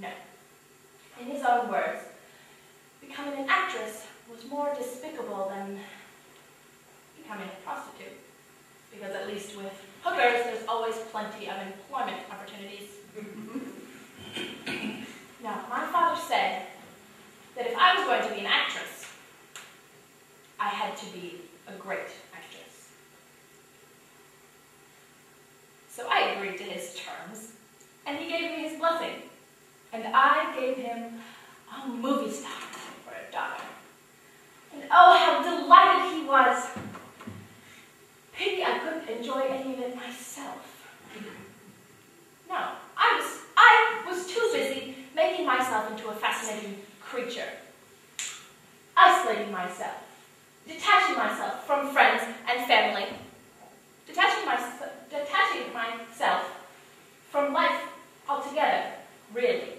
No. In his own words, becoming an actress was more despicable than becoming a prostitute. Because at least with hookers, there's always plenty of employment opportunities. Now, my father said that if I was going to be an actress, I had to be a great actress. So I agreed to his terms, and he gave me his blessing. And I gave him a movie star for a daughter. And oh, how delighted he was. Pity I couldn't enjoy any of it myself. No, I was too busy making myself into a fascinating creature, isolating myself, detaching myself from friends and family, detaching myself from life altogether, really.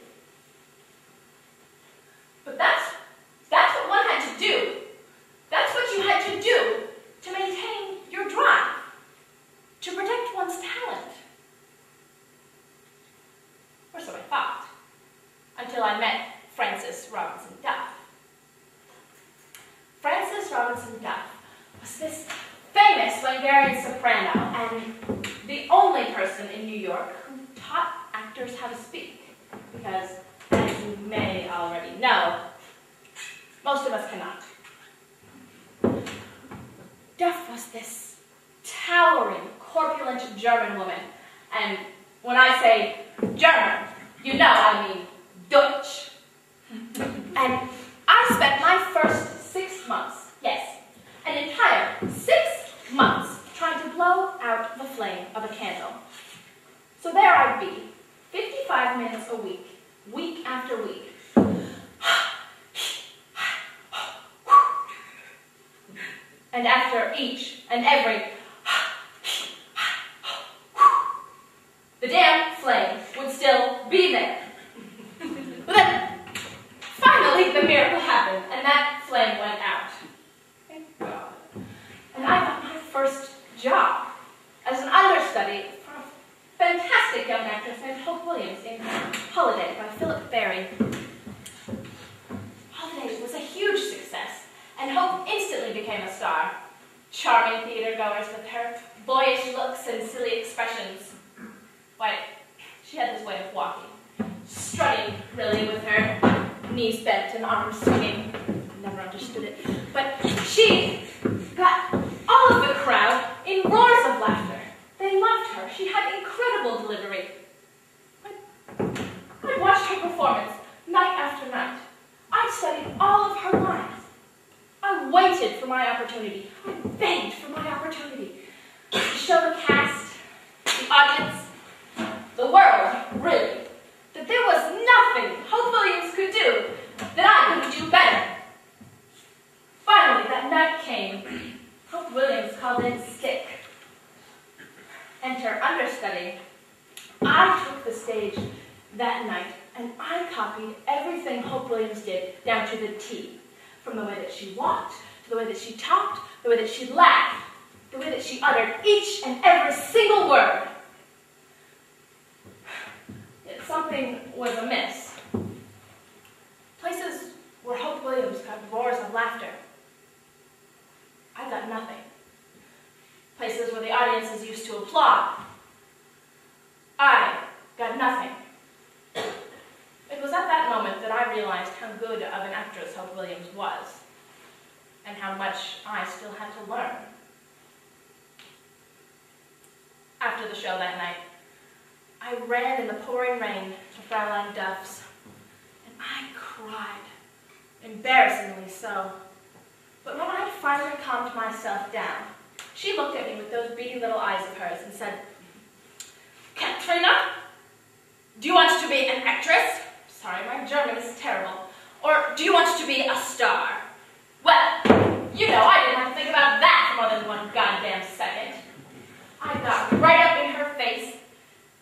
But that's what one had to do. That's what you had to do to maintain your drive, to protect one's talent. Or so I thought, until I met Frances Robinson Duff. Frances Robinson Duff was this famous Hungarian soprano and the only person in New York who taught actors how to speak. Because, as you may already know, most of us cannot. Duff was this towering, corpulent German woman. And when I say German, you know I mean Deutsch. And I spent my first 6 months, yes, an entire 6 months, trying to blow out the flame of a candle. So there I'd be, 55 minutes a week, week after week. And after each and every the damn flame would still be there. But then, finally, the miracle happened, and that flame went out. Thank God. And I got my first job as an understudy for a fantastic young actress named Hope Williams in Holiday by Philip Barry. Holiday was a huge success, and Hope instantly became a star. Charming theater-goers with her boyish looks and silly expressions. Why, she had this way of walking, strutting, really, with her knees bent and arms swinging. Never understood it. But she got all of the crowd in roars of laughter. They loved her. She had incredible delivery. I watched her performance night after night. I studied all of her lines. I waited for my opportunity. I begged for my opportunity to show the cast, the audience, the world, really, that there was nothing Hope Williams could do that I couldn't do better. Finally, that night came. Hope Williams called in sick. Enter understudy. I took the stage that night, and I copied everything Hope Williams did down to the T. From the way that she walked, to the way that she talked, the way that she laughed, the way that she uttered each and every single word. Yet something was amiss. Places where Hope Williams got roars of laughter, I got nothing. Places where the audiences used to applaud, I got nothing. It was at that moment that I realized how good of an actress Hope Williams was, and how much I still had to learn. After the show that night, I ran in the pouring rain to Fraulein Duff's, and I cried, embarrassingly so. But when I finally calmed myself down, she looked at me with those beady little eyes of hers and said, "Katrina, do you want to be an actress? Sorry, my German is terrible. Or do you want to be a star?" Well, you know, I didn't have to think about that for more than one goddamn second. I got right up in her face,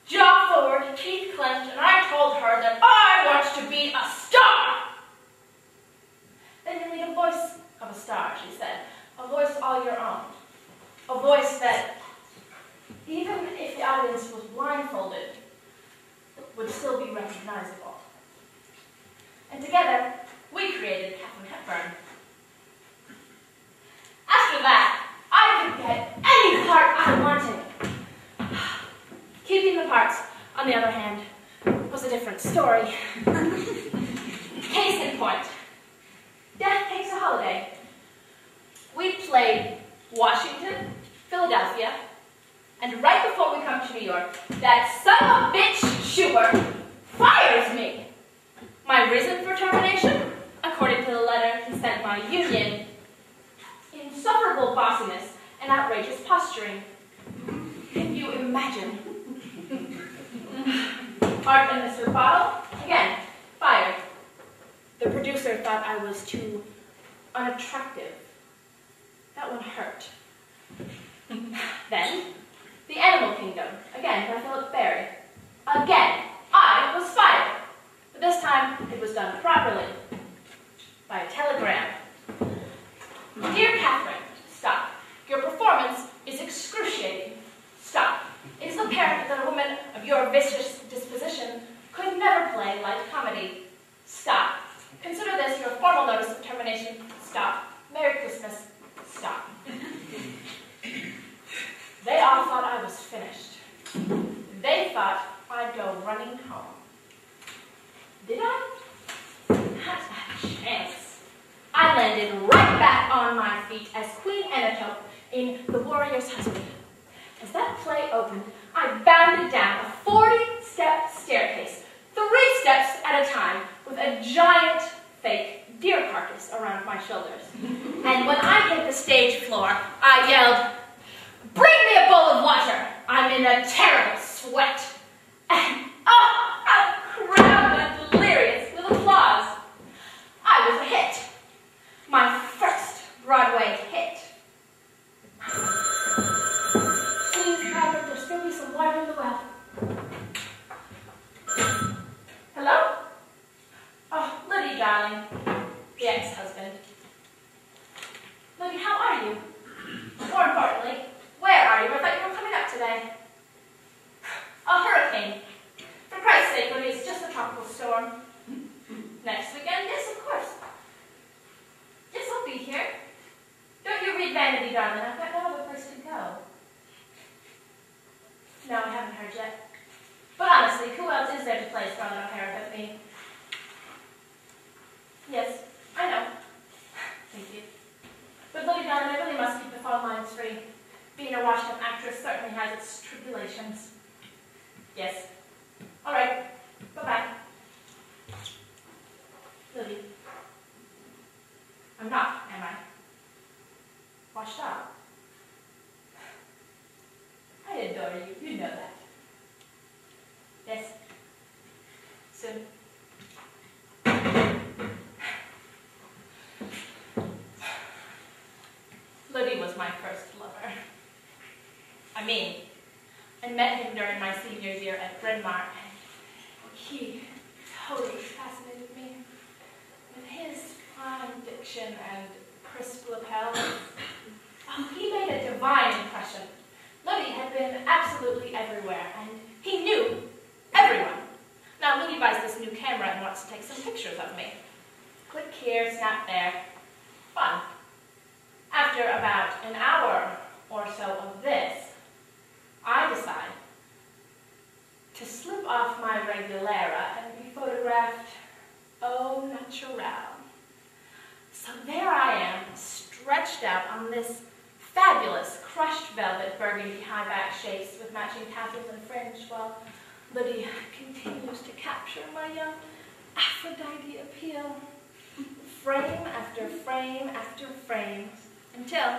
jaw forward, teeth clenched, and I told her that I want to be a star. Then you need a voice of a star, she said. A voice all your own. A voice that, even if the audience was blindfolded, would still be recognizable. and together we created Katharine Hepburn. After that, I could get any part I wanted. Keeping the parts, on the other hand, was a different story. Case in point, Death Takes a Holiday. We played Washington, Philadelphia, and right before we come to New York, that son of a bitch Schubert fires me. My reason for termination, according to the letter he sent my union, insufferable bossiness and outrageous posturing. Can you imagine? Art and Mr. Bottle, again, fired. The producer thought I was too unattractive. That one hurt. Then, The Animal Kingdom, again by Philip Barry. Again, I was fired. But this time, it was done properly. By a telegram. Dear Catherine, stop. Your performance is excruciating. Stop. It is apparent that a woman of your vicious disposition could never play light comedy. Stop. Consider this your formal notice of termination. Stop. Merry Christmas. Stop. They all thought I was finished. They thought I'd go running home. Did I? Not a chance. I landed right back on my feet as Queen Anatope in The Warrior's Husband. As that play opened, I bounded down a 40-step staircase, 3 steps at a time, with a giant fake deer carcass around my shoulders. And when I hit the stage floor, I yelled, "Bring me a bowl of water! I'm in a terrible sweat!" And a crowd went delirious with applause. I was a hit. My first Broadway hit. Please, Robert, there still be some water in the well. Hello? Oh, Liddy, darling. The ex-husband. Liddy, how are you? More importantly, where are you? I thought you were coming up today. A hurricane. For Christ's sake, Liddy, it's just a tropical storm. Next weekend? Yes, of course. Yes, I'll be here. Don't you read Vanity, darling. I've got no other place to go. No, I haven't heard yet. But honestly, who else is there to play Scarlett O'Hara but me? Yes, I know. Thank you. But Liddy, darling, I really must keep the phone lines free. Being a washed-up actress certainly has its tribulations. Yes. All right. Bye-bye. Liddy. I'm not, am I? Washed up. I adore you. You know that. Yes. Soon. Liddy was my first lover. I met him during my senior year at Bryn Mawr, and he totally fascinated me. With his fine diction and crisp lapels, he made a divine impression. Liddy had been absolutely everywhere, and he knew everyone. Now, Liddy buys this new camera and wants to take some pictures of me. Click here, snap there. Fun. After about an hour or so of this, I decide to slip off my regulera and be photographed au naturel. So there I am, stretched out on this fabulous crushed velvet burgundy high-back shapes with matching tassels and fringe, while Liddy continues to capture my young Aphrodite appeal, frame after frame after frame, until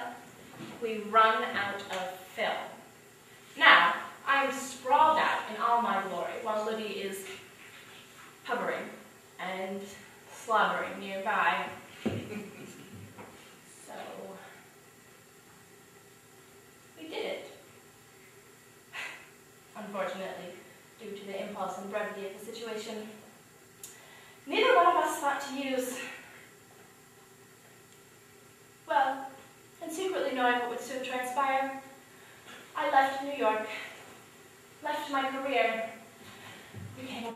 we run out of film. Now, I'm sprawled out in all my glory, while Liddy is hovering and slobbering nearby. So, we did it. Unfortunately, due to the impulse and brevity of the situation, neither one of us thought to use, well, and secretly knowing what would soon transpire, I left New York, left my career, became a